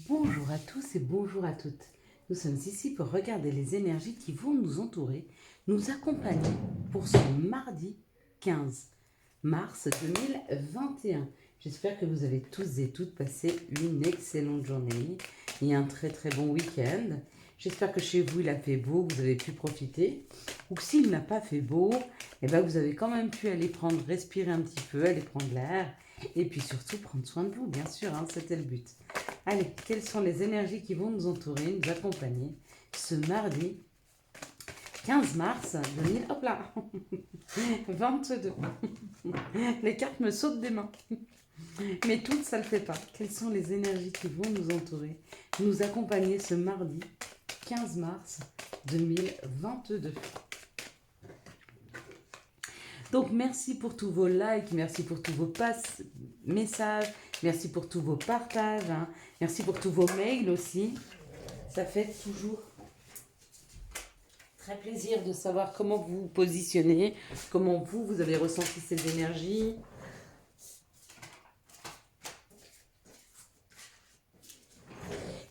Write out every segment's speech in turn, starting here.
Bonjour à tous et bonjour à toutes. Nous sommes ici pour regarder les énergies qui vont nous entourer, nous accompagner pour ce mardi 15 mars 2021. J'espère que vous avez tous et toutes passé une excellente journée et un très très bon week-end. J'espère que chez vous il a fait beau, que vous avez pu profiter. Ou que s'il n'a pas fait beau, vous avez quand même pu aller respirer un petit peu, aller prendre l'air. Et puis surtout prendre soin de vous, bien sûr, c'était le but. Allez, quelles sont les énergies qui vont nous entourer, nous accompagner ce mardi 15 mars 2000, hop là, 22. Les cartes me sautent des mains. Mais toutes, ça ne le fait pas. Quelles sont les énergies qui vont nous entourer, nous accompagner ce mardi 15 mars 2022. Donc merci pour tous vos likes, merci pour tous vos messages, merci pour tous vos partages, merci pour tous vos mails aussi. Ça fait toujours très plaisir de savoir comment vous vous positionnez, comment vous avez ressenti ces énergies.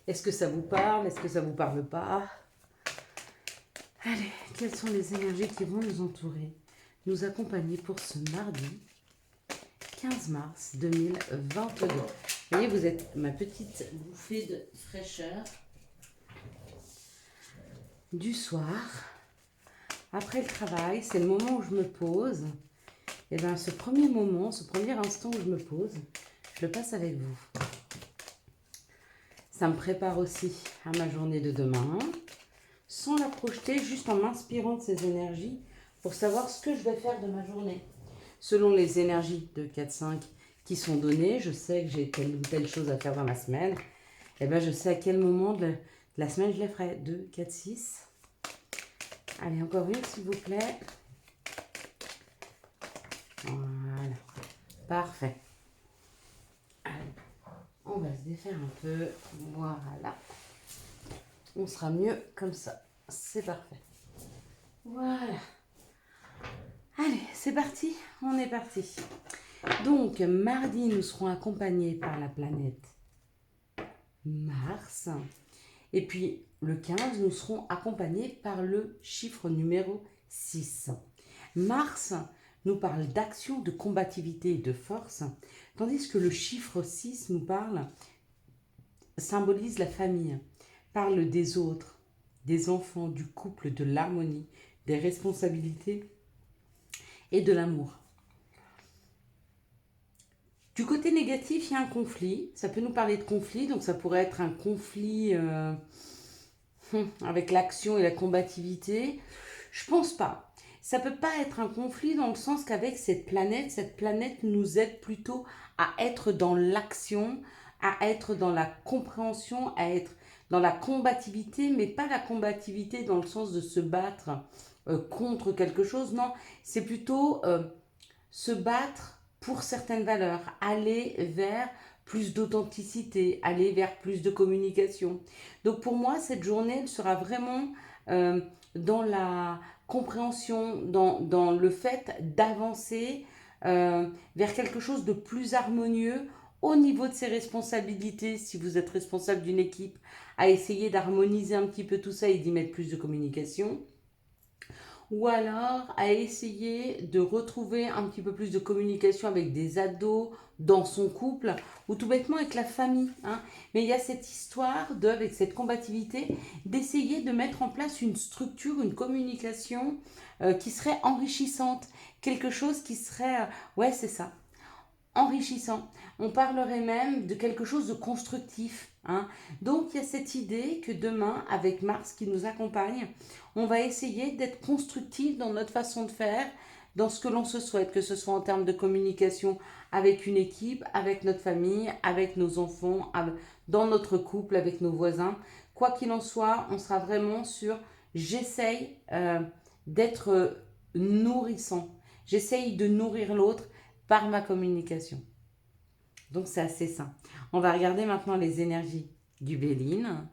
Est-ce que ça vous parle? Est-ce que ça vous parle pas? Allez, quelles sont les énergies qui vont nous entourer, nous accompagner pour ce mardi 15 mars 2022. Vous voyez, vous êtes ma petite bouffée de fraîcheur du soir. Après le travail, c'est le moment où je me pose. Et bien ce premier moment, ce premier instant où je me pose, je le passe avec vous. Ça me prépare aussi à ma journée de demain, sans la projeter, juste en m'inspirant de ces énergies pour savoir ce que je vais faire de ma journée. Selon les énergies de 4-5 qui sont données, je sais que j'ai telle ou telle chose à faire dans ma semaine. Et bien je sais à quel moment de la semaine je les ferai. 2, 4, 6. Allez, encore une s'il vous plaît. Voilà. Parfait. Allez, on va se défaire un peu. Voilà. On sera mieux comme ça. C'est parfait. Voilà. Allez, c'est parti. On est parti. Donc, mardi, nous serons accompagnés par la planète Mars. Et puis, le 15, nous serons accompagnés par le chiffre numéro 6. Mars nous parle d'action, de combativité et de force, tandis que le chiffre 6 nous symbolise la famille, parle des autres, des enfants, du couple, de l'harmonie, des responsabilités et de l'amour. Du côté négatif, il y a un conflit. Ça peut nous parler de conflit, donc ça pourrait être un conflit avec l'action et la combativité. Je pense pas. Ça peut pas être un conflit dans le sens qu'avec cette planète nous aide plutôt à être dans l'action, à être dans la compréhension, à être dans la combativité, mais pas la combativité dans le sens de se battre contre quelque chose. Non, c'est plutôt se battre pour certaines valeurs, aller vers plus d'authenticité, aller vers plus de communication. Donc pour moi, cette journée, elle sera vraiment dans la compréhension, dans le fait d'avancer vers quelque chose de plus harmonieux au niveau de ses responsabilités, si vous êtes responsable d'une équipe, à essayer d'harmoniser un petit peu tout ça et d'y mettre plus de communication, ou alors à essayer de retrouver un petit peu plus de communication avec des ados dans son couple ou tout bêtement avec la famille. Mais il y a cette histoire avec cette combativité, d'essayer de mettre en place une structure, une communication qui serait enrichissante, quelque chose qui serait, ouais c'est ça, enrichissant. On parlerait même de quelque chose de constructif. Donc il y a cette idée que demain, avec Mars qui nous accompagne, on va essayer d'être constructif dans notre façon de faire, dans ce que l'on se souhaite, que ce soit en termes de communication avec une équipe, avec notre famille, avec nos enfants, dans notre couple, avec nos voisins. Quoi qu'il en soit, on sera vraiment sur j'essaye d'être nourrissant. J'essaye de nourrir l'autre par ma communication. Donc c'est assez sain. On va regarder maintenant les énergies du Béline.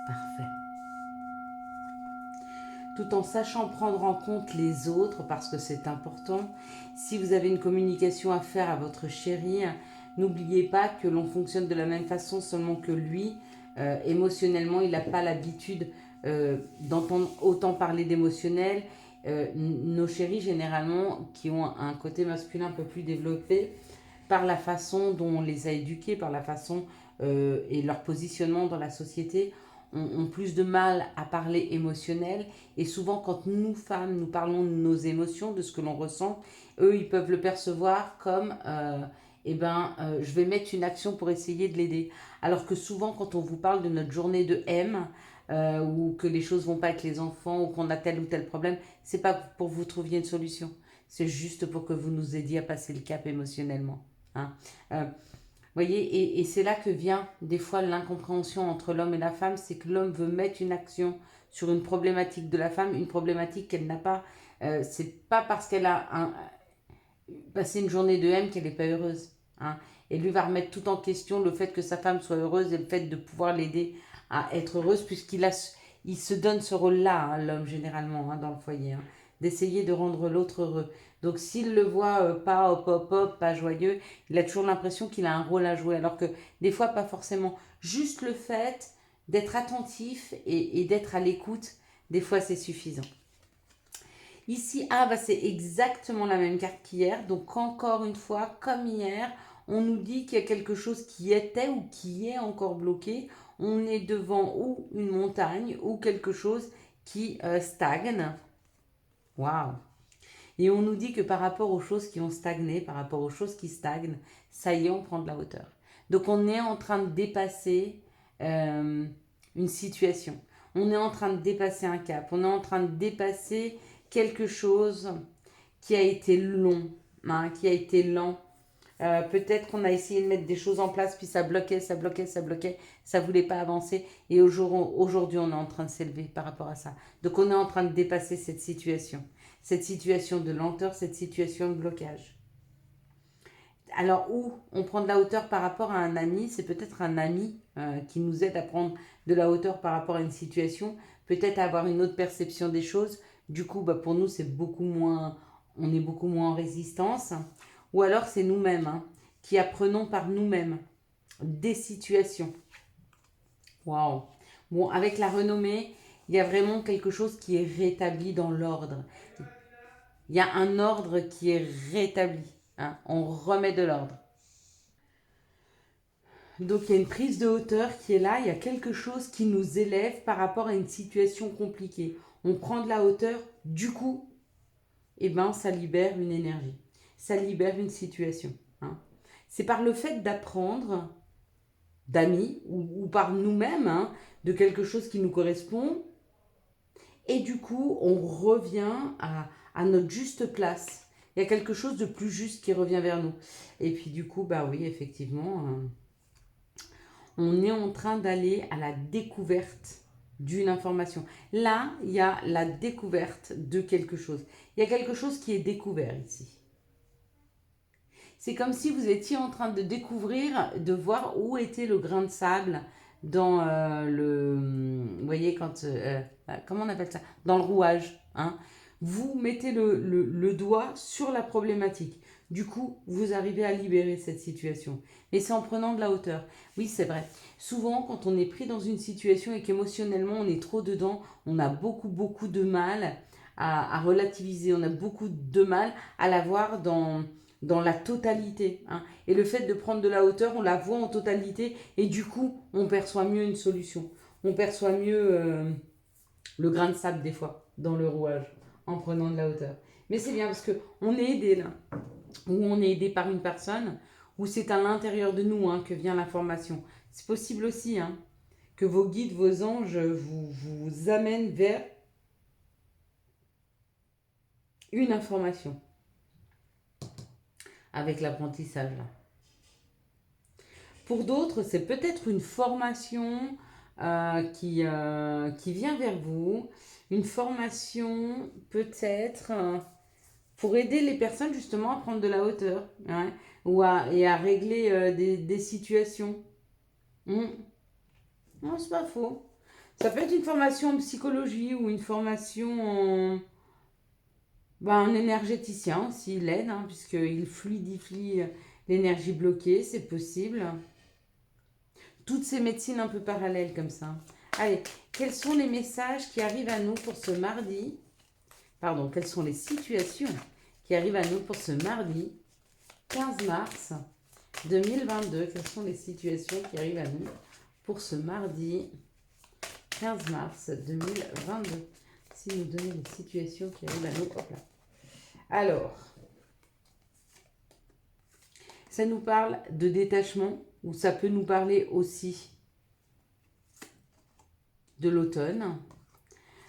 Parfait. tout en sachant prendre en compte les autres, parce que c'est important. Si vous avez une communication à faire à votre chéri, n'oubliez pas que l'on fonctionne de la même façon, seulement que lui, émotionnellement, il n'a pas l'habitude d'entendre autant parler d'émotionnel. Nos chéris, généralement, qui ont un côté masculin un peu plus développé, par la façon dont on les a éduqués, par la façon et leur positionnement dans la société, ont plus de mal à parler émotionnel. Et souvent, quand nous, femmes, nous parlons de nos émotions, de ce que l'on ressent, eux, ils peuvent le percevoir comme je vais mettre une action pour essayer de l'aider. Alors que souvent, quand on vous parle de notre journée de M, ou que les choses vont pas avec les enfants, ou qu'on a tel ou tel problème, c'est pas pour que vous trouviez une solution. C'est juste pour que vous nous aidiez à passer le cap émotionnellement. Hein. Voyez, et c'est là que vient des fois l'incompréhension entre l'homme et la femme, c'est que l'homme veut mettre une action sur une problématique de la femme, une problématique qu'elle n'a pas. C'est pas parce qu'elle a passé une journée de M qu'elle n'est pas heureuse. Hein. Et lui va remettre tout en question le fait que sa femme soit heureuse et le fait de pouvoir l'aider à être heureuse, il se donne ce rôle-là, hein, l'homme généralement, hein, dans le foyer, hein, d'essayer de rendre l'autre heureux. Donc s'il le voit pas hop hop hop, pas joyeux, il a toujours l'impression qu'il a un rôle à jouer, alors que des fois pas forcément. Juste le fait d'être attentif et d'être à l'écoute, des fois c'est suffisant. Ici, c'est exactement la même carte qu'hier. Donc encore une fois, comme hier, on nous dit qu'il y a quelque chose qui était ou qui est encore bloqué. On est devant ou une montagne ou quelque chose qui stagne. Waouh! Et on nous dit que par rapport aux choses qui ont stagné, par rapport aux choses qui stagnent, ça y est, on prend de la hauteur. Donc on est en train de dépasser une situation. On est en train de dépasser un cap. On est en train de dépasser quelque chose qui a été long, hein, qui a été lent. Peut-être qu'on a essayé de mettre des choses en place, puis ça bloquait, ça bloquait, ça bloquait, ça ne voulait pas avancer. Et aujourd'hui, on est en train de s'élever par rapport à ça. Donc on est en train de dépasser cette situation de lenteur, cette situation de blocage. Alors où on prend de la hauteur par rapport à un ami, c'est peut-être un ami qui nous aide à prendre de la hauteur par rapport à une situation, peut-être à avoir une autre perception des choses. Du coup, pour nous, c'est beaucoup moins, on est beaucoup moins en résistance. Ou alors c'est nous-mêmes qui apprenons par nous-mêmes des situations. Waouh! Bon, avec la renommée, il y a vraiment quelque chose qui est rétabli dans l'ordre. Il y a un ordre qui est rétabli. Hein. On remet de l'ordre. Donc il y a une prise de hauteur qui est là. Il y a quelque chose qui nous élève par rapport à une situation compliquée. On prend de la hauteur, du coup, ça libère une énergie. Ça libère une situation. Hein. C'est par le fait d'apprendre d'amis ou par nous-mêmes de quelque chose qui nous correspond. Et du coup, on revient à notre juste place. Il y a quelque chose de plus juste qui revient vers nous. Et puis du coup, oui, effectivement, on est en train d'aller à la découverte d'une information. Là, il y a la découverte de quelque chose. Il y a quelque chose qui est découvert ici. C'est comme si vous étiez en train de découvrir, de voir où était le grain de sable dans vous voyez, comment on appelle ça? Dans le rouage. Hein. Vous mettez le doigt sur la problématique. Du coup, vous arrivez à libérer cette situation. Et c'est en prenant de la hauteur. Oui, c'est vrai. Souvent, quand on est pris dans une situation et qu'émotionnellement, on est trop dedans, on a beaucoup, beaucoup de mal à relativiser. On a beaucoup de mal à la voir dans la totalité. Hein. Et le fait de prendre de la hauteur, on la voit en totalité et du coup, on perçoit mieux une solution. On perçoit mieux le grain de sable des fois dans le rouage en prenant de la hauteur. Mais c'est bien parce qu'on est aidé là, ou on est aidé par une personne, ou c'est à l'intérieur de nous que vient l'information. C'est possible aussi que vos guides, vos anges vous amènent vers une information. Avec l'apprentissage là. Pour d'autres, c'est peut-être une formation qui vient vers vous, une formation peut-être pour aider les personnes justement à prendre de la hauteur et à régler des situations. Non, c'est pas faux. Ça peut être une formation en psychologie ou une formation un énergéticien s'il aide, hein, puisqu'il fluidifie l'énergie bloquée, c'est possible. Toutes ces médecines un peu parallèles comme ça. Allez, quels sont les messages qui arrivent à nous pour ce mardi? Pardon, quelles sont les situations qui arrivent à nous pour ce mardi 15 mars 2022? Quelles sont les situations qui arrivent à nous pour ce mardi 15 mars 2022? Si nous donnons les situations qui arrivent à nous, hop là. Alors, ça nous parle de détachement, ou ça peut nous parler aussi de l'automne,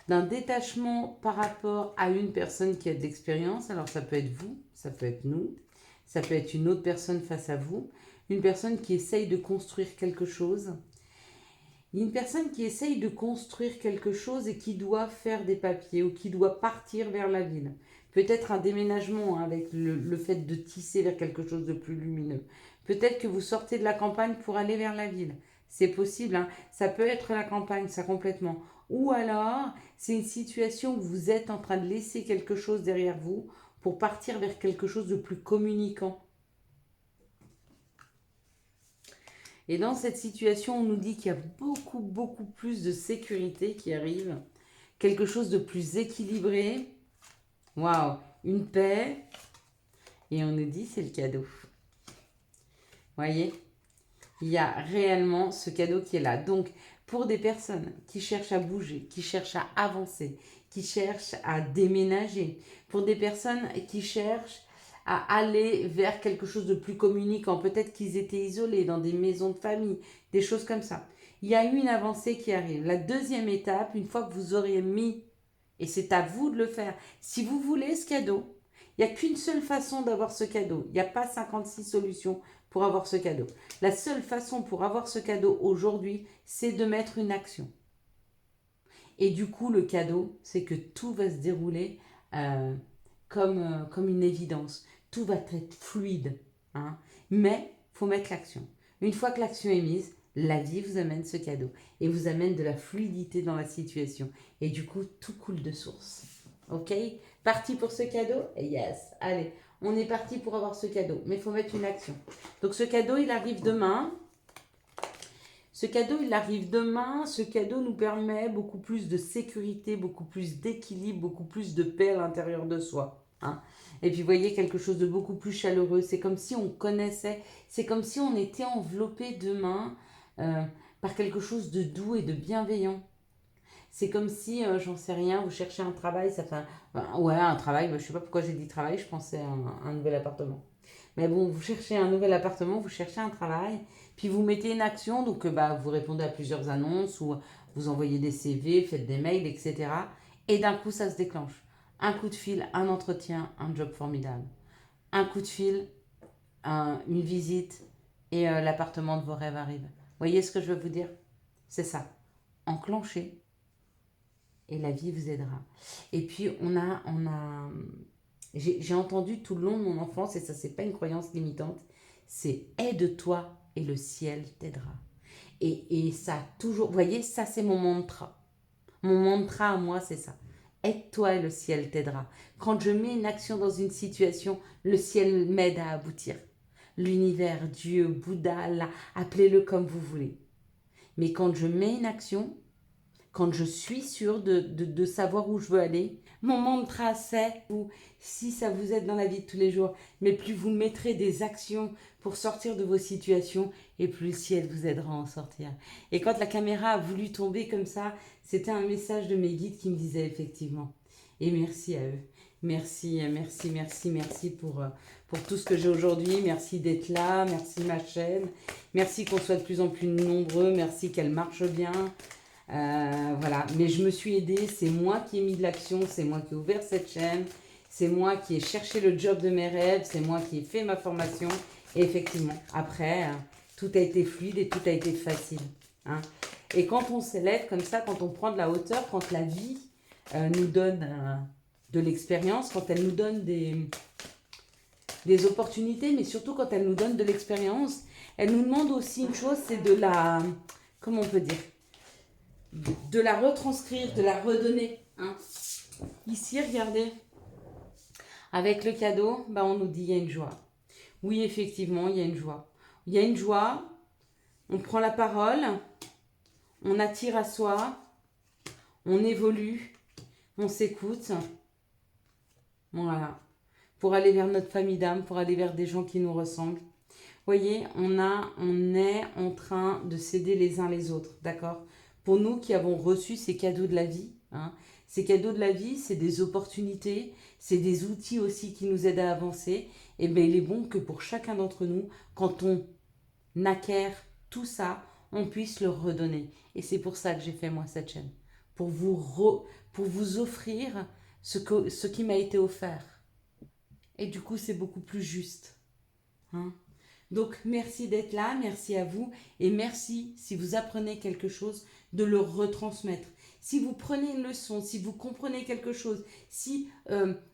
d'un détachement par rapport à une personne qui a de l'expérience. Alors ça peut être vous, ça peut être nous, ça peut être une autre personne face à vous, une personne qui essaye de construire quelque chose. Une personne qui essaye de construire quelque chose et qui doit faire des papiers ou qui doit partir vers la ville. Peut-être un déménagement, hein, avec le fait de tisser vers quelque chose de plus lumineux. Peut-être que vous sortez de la campagne pour aller vers la ville. C'est possible, hein. Ça peut être la campagne, ça complètement. Ou alors, c'est une situation où vous êtes en train de laisser quelque chose derrière vous pour partir vers quelque chose de plus communicant. Et dans cette situation, on nous dit qu'il y a beaucoup, beaucoup plus de sécurité qui arrive, quelque chose de plus équilibré. Waouh, une paix. Et on nous dit c'est le cadeau. Voyez, il y a réellement ce cadeau qui est là. Donc, pour des personnes qui cherchent à bouger, qui cherchent à avancer, qui cherchent à déménager, pour des personnes qui cherchent à aller vers quelque chose de plus communicant, peut-être qu'ils étaient isolés dans des maisons de famille, des choses comme ça. Il y a eu une avancée qui arrive. La deuxième étape, une fois que vous aurez mis, et c'est à vous de le faire, si vous voulez ce cadeau, il n'y a qu'une seule façon d'avoir ce cadeau. Il n'y a pas 56 solutions pour avoir ce cadeau. La seule façon pour avoir ce cadeau aujourd'hui, c'est de mettre une action. Et du coup, le cadeau, c'est que tout va se dérouler comme une évidence. Tout va être fluide. Hein. Mais il faut mettre l'action. Une fois que l'action est mise, la vie vous amène ce cadeau. Et vous amène de la fluidité dans la situation. Et du coup, tout coule de source. Ok? Parti pour ce cadeau? Yes. Allez, on est parti pour avoir ce cadeau. Mais il faut mettre une action. Donc ce cadeau, il arrive demain. Ce cadeau, il arrive demain. Ce cadeau nous permet beaucoup plus de sécurité, beaucoup plus d'équilibre, beaucoup plus de paix à l'intérieur de soi. Hein. Et puis, vous voyez, quelque chose de beaucoup plus chaleureux. C'est comme si on connaissait, c'est comme si on était enveloppé demain par quelque chose de doux et de bienveillant. C'est comme si, j'en sais rien, vous cherchez un travail, ça fait un travail, je sais pas pourquoi j'ai dit travail, je pensais à un nouvel appartement. Mais bon, vous cherchez un nouvel appartement, vous cherchez un travail, puis vous mettez une action, donc vous répondez à plusieurs annonces ou vous envoyez des CV, faites des mails, etc. Et d'un coup, ça se déclenche. Un coup de fil, un entretien, un job formidable. Un coup de fil, une visite et l'appartement de vos rêves arrive. Vous voyez ce que je veux vous dire? C'est ça. Enclenchez et la vie vous aidera. Et puis, j'ai entendu tout le long de mon enfance, et ça, c'est pas une croyance limitante, c'est aide-toi et le ciel t'aidera. Et ça, toujours, vous voyez, ça, c'est mon mantra. Mon mantra à moi, c'est ça. Aide-toi et le ciel t'aidera. Quand je mets une action dans une situation, le ciel m'aide à aboutir. L'univers, Dieu, Bouddha, Allah, appelez-le comme vous voulez. Mais quand je mets une action, quand je suis sûre de savoir où je veux aller, mon mantra c'est, si ça vous aide dans la vie de tous les jours, mais plus vous mettrez des actions pour sortir de vos situations, et plus le ciel vous aidera à en sortir. Et quand la caméra a voulu tomber comme ça, c'était un message de mes guides qui me disait effectivement. Et merci à eux. Merci, merci, merci, merci pour tout ce que j'ai aujourd'hui. Merci d'être là, merci ma chaîne. Merci qu'on soit de plus en plus nombreux, merci qu'elle marche bien. Voilà, mais je me suis aidée, c'est moi qui ai mis de l'action, c'est moi qui ai ouvert cette chaîne, c'est moi qui ai cherché le job de mes rêves, c'est moi qui ai fait ma formation, et effectivement, après, tout a été fluide et tout a été facile. Hein. Et quand on s'élève comme ça, quand on prend de la hauteur, quand la vie nous donne de l'expérience, quand elle nous donne des opportunités, mais surtout quand elle nous donne de l'expérience, elle nous demande aussi une chose, c'est de la, comment on peut dire, de la retranscrire, de la redonner. Hein. Ici, regardez, avec le cadeau, bah, on nous dit il y a une joie. Oui, effectivement, il y a une joie. Il y a une joie, on prend la parole, on attire à soi, on évolue, on s'écoute. Voilà. Pour aller vers notre famille d'âme, pour aller vers des gens qui nous ressemblent. Vous voyez, on est en train de s'aider les uns les autres, d'accord? Pour nous qui avons reçu ces cadeaux de la vie, hein, ces cadeaux de la vie, c'est des opportunités, c'est des outils aussi qui nous aident à avancer. Et bien, il est bon que pour chacun d'entre nous, quand on acquiert tout ça, on puisse le redonner. Et c'est pour ça que j'ai fait moi cette chaîne, pour vous offrir ce qui m'a été offert. Et du coup, c'est beaucoup plus juste. Hein. Donc, merci d'être là, merci à vous. Et merci, si vous apprenez quelque chose, de le retransmettre. Si vous prenez une leçon, si vous comprenez quelque chose, si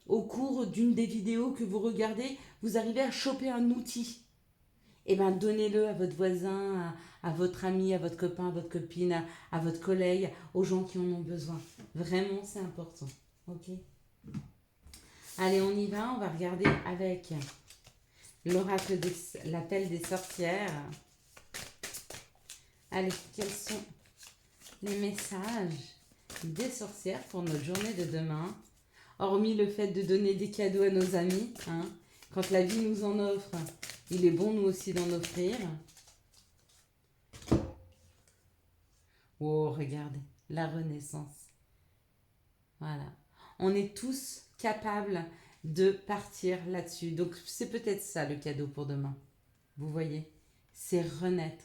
au cours d'une des vidéos que vous regardez, vous arrivez à choper un outil, eh bien, donnez-le à votre voisin, à votre ami, à votre copain, à votre copine, à votre collègue, aux gens qui en ont besoin. Vraiment, c'est important. Ok ? Allez, on y va, on va regarder avec l'oracle de l'appel des sorcières. Allez, quels sont les messages des sorcières pour notre journée de demain? Hormis le fait de donner des cadeaux à nos amis, hein, quand la vie nous en offre, il est bon nous aussi d'en offrir. Oh, regardez, la renaissance. Voilà. On est tous capables de partir là-dessus. Donc, c'est peut-être ça le cadeau pour demain. Vous voyez, c'est renaître.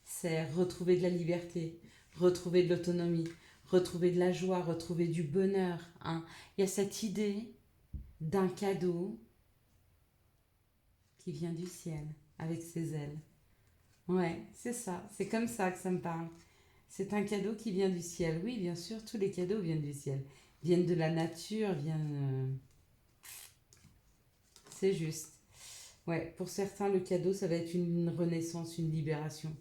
C'est retrouver de la liberté, retrouver de l'autonomie, retrouver de la joie, retrouver du bonheur. Hein. Il y a cette idée d'un cadeau qui vient du ciel avec ses ailes. Ouais, c'est ça. C'est comme ça que ça me parle. C'est un cadeau qui vient du ciel. Oui, bien sûr, tous les cadeaux viennent du ciel. Viennent de la nature, viennent... C'est juste. Ouais, pour certains, le cadeau, ça va être une renaissance, une libération.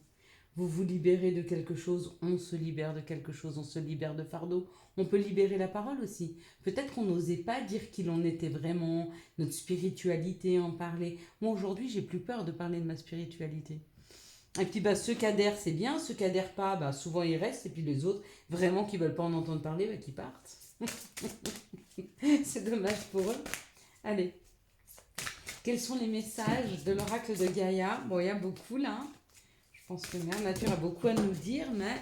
Vous vous libérez de quelque chose, on se libère de quelque chose, on se libère de fardeau. On peut libérer la parole aussi. Peut-être qu'on n'osait pas dire qui l'on était vraiment, notre spiritualité, en parler. Moi, aujourd'hui, j'ai plus peur de parler de ma spiritualité. Et puis, bah, ceux qui adhèrent, c'est bien. Ceux qui adhèrent pas, bah, souvent, ils restent. Et puis, les autres, vraiment, qui veulent pas en entendre parler, bah, qui partent. C'est dommage pour eux. Allez. Quels sont les messages de l'oracle de Gaïa? Bon, il y a beaucoup, là. Je pense que Mère Nature a beaucoup à nous dire, mais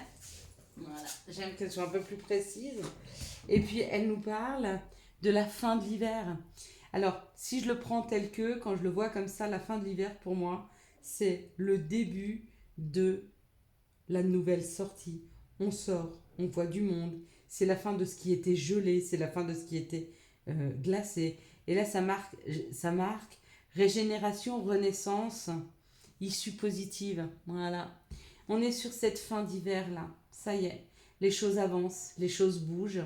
voilà, j'aime qu'elle soit un peu plus précise. Et puis, elle nous parle de la fin de l'hiver. Alors, si je le prends tel que, quand je le vois comme ça, la fin de l'hiver, pour moi, c'est le début de la nouvelle sortie. On sort, on voit du monde. C'est la fin de ce qui était gelé, c'est la fin de ce qui était glacé. Et là, ça marque régénération, renaissance, issue positive. Voilà. On est sur cette fin d'hiver là. Ça y est. Les choses avancent, les choses bougent.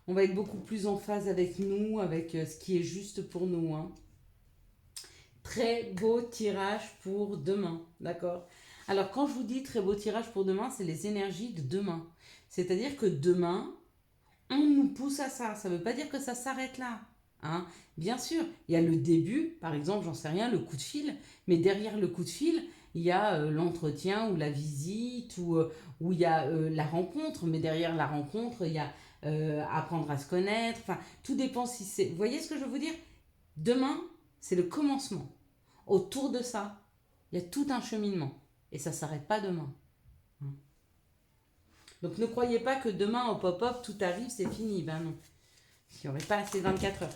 On va être beaucoup plus en phase avec nous, avec ce qui est juste pour nous. Hein. Très beau tirage pour demain. D'accord ? Alors, quand je vous dis très beau tirage pour demain, c'est les énergies de demain. C'est-à-dire que demain, on nous pousse à ça. Ça ne veut pas dire que ça s'arrête là. Hein. Bien sûr, il y a le début, par exemple, j'en sais rien, le coup de fil, mais derrière le coup de fil, il y a l'entretien ou la visite ou il y a la rencontre, mais derrière la rencontre, il y a apprendre à se connaître, enfin, tout dépend si c'est... Vous voyez ce que je veux vous dire? Demain, c'est le commencement. Autour de ça, il y a tout un cheminement et ça ne s'arrête pas demain. Donc ne croyez pas que demain au pop-up tout arrive, c'est fini, ben non. Il n'y aurait pas assez 24 heures.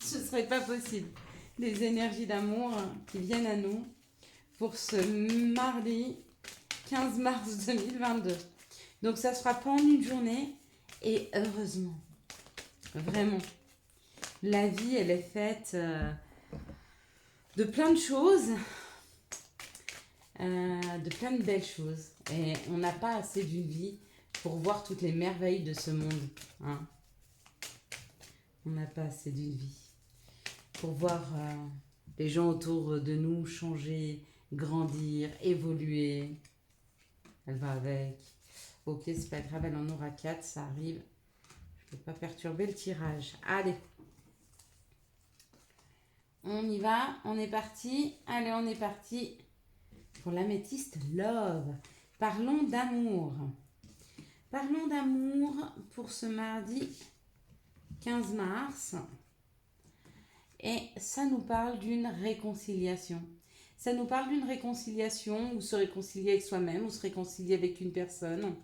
Ce ne serait pas possible. Les énergies d'amour qui viennent à nous pour ce mardi 15 mars 2022. Donc ça ne sera pas en une journée et heureusement. Vraiment. La vie, elle est faite de plein de choses, de plein de belles choses. Et on n'a pas assez d'une vie pour voir toutes les merveilles de ce monde. Hein. On n'a pas assez d'une vie pour voir les gens autour de nous changer, grandir, évoluer. Elle va avec. Ok, c'est pas grave, elle en aura 4, ça arrive. Je ne peux pas perturber le tirage. Allez. On y va, on est parti. Allez, on est parti pour l'améthyste Love. Parlons d'amour. Parlons d'amour pour ce mardi 15 mars. Et ça nous parle d'une réconciliation. Ça nous parle d'une réconciliation, ou se réconcilier avec soi-même, ou se réconcilier avec une personne.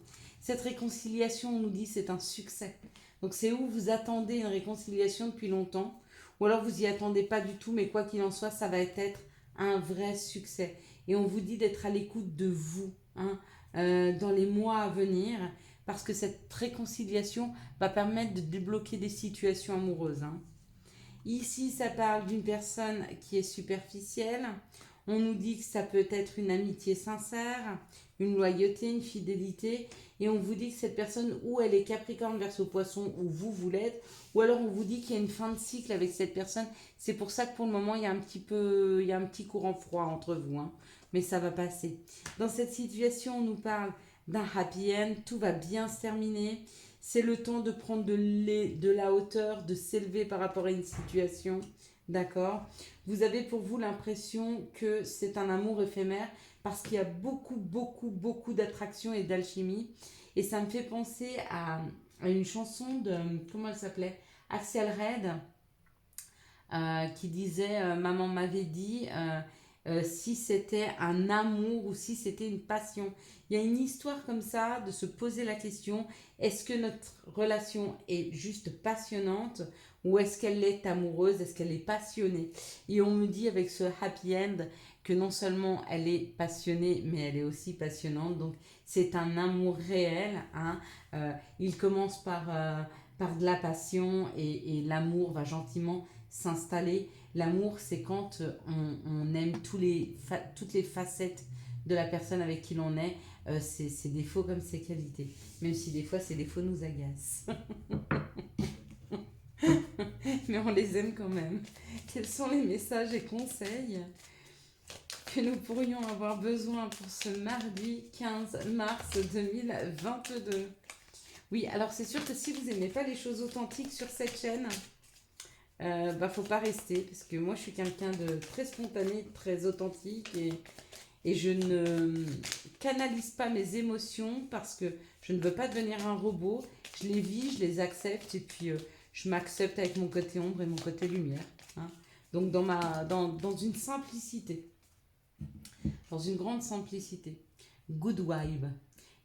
Cette réconciliation, on nous dit, c'est un succès. Donc c'est où vous attendez une réconciliation depuis longtemps, ou alors vous n'y attendez pas du tout, mais quoi qu'il en soit, ça va être un vrai succès. Et on vous dit d'être à l'écoute de vous, hein, dans les mois à venir, parce que cette réconciliation va permettre de débloquer des situations amoureuses, hein. Ici, ça parle d'une personne qui est superficielle. On nous dit que ça peut être une amitié sincère, une loyauté, une fidélité. Et on vous dit que cette personne, ou elle est Capricorne verso Poisson, ou vous l'êtes, ou alors on vous dit qu'il y a une fin de cycle avec cette personne. C'est pour ça que pour le moment, il y a un petit courant froid entre vous, hein. Mais ça va passer. Dans cette situation, on nous parle d'un happy end. Tout va bien se terminer. C'est le temps de prendre de la hauteur, de s'élever par rapport à une situation. D'accord? Vous avez pour vous l'impression que c'est un amour éphémère parce qu'il y a beaucoup d'attraction et d'alchimie. Et ça me fait penser à une chanson de, comment elle s'appelait? Axel Red, qui disait Maman m'avait dit si c'était un amour ou si c'était une passion. Il y a une histoire comme ça de se poser la question, est-ce que notre relation est juste passionnante ou est-ce qu'elle est amoureuse, est-ce qu'elle est passionnée? Et on me dit avec ce happy end que non seulement elle est passionnée, mais elle est aussi passionnante. Donc c'est un amour réel, hein. Il commence par de la passion et l'amour va gentiment s'installer. L'amour, c'est quand on aime toutes les facettes de la personne avec qui l'on est, ses défauts comme ses qualités. Même si des fois, ces défauts nous agacent. Mais on les aime quand même. Quels sont les messages et conseils que nous pourrions avoir besoin pour ce mardi 15 mars 2022? Oui, alors c'est sûr que si vous n'aimez pas les choses authentiques sur cette chaîne, faut pas rester, parce que moi je suis quelqu'un de très spontané, très authentique, et je ne canalise pas mes émotions parce que je ne veux pas devenir un robot. Je les vis, je les accepte, et puis je m'accepte avec mon côté ombre et mon côté lumière, hein. Donc dans une simplicité, dans une grande simplicité. Good vibe.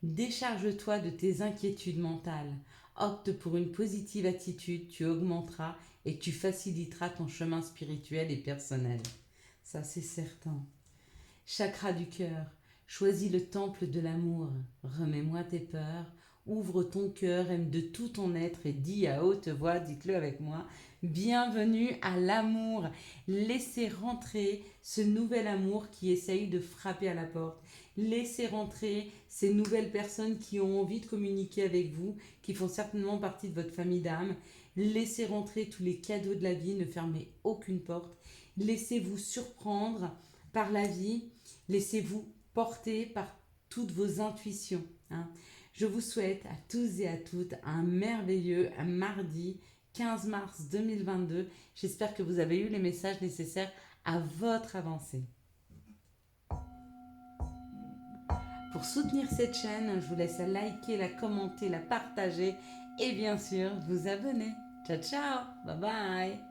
Décharge-toi de tes inquiétudes mentales. Opte pour une positive attitude, tu augmenteras et tu faciliteras ton chemin spirituel et personnel. Ça, c'est certain. Chakra du cœur. Choisis le temple de l'amour. Remets-moi tes peurs. Ouvre ton cœur, aime de tout ton être et dis à haute voix, dites-le avec moi, bienvenue à l'amour. Laissez rentrer ce nouvel amour qui essaye de frapper à la porte. Laissez rentrer ces nouvelles personnes qui ont envie de communiquer avec vous, qui font certainement partie de votre famille d'âme. Laissez rentrer tous les cadeaux de la vie, ne fermez aucune porte. Laissez-vous surprendre par la vie, laissez-vous porter par toutes vos intuitions, hein. Je vous souhaite à tous et à toutes un merveilleux mardi 15 mars 2022. J'espère que vous avez eu les messages nécessaires à votre avancée. Pour soutenir cette chaîne, je vous laisse la liker, la commenter, la partager et bien sûr vous abonner. Ciao ciao, bye bye.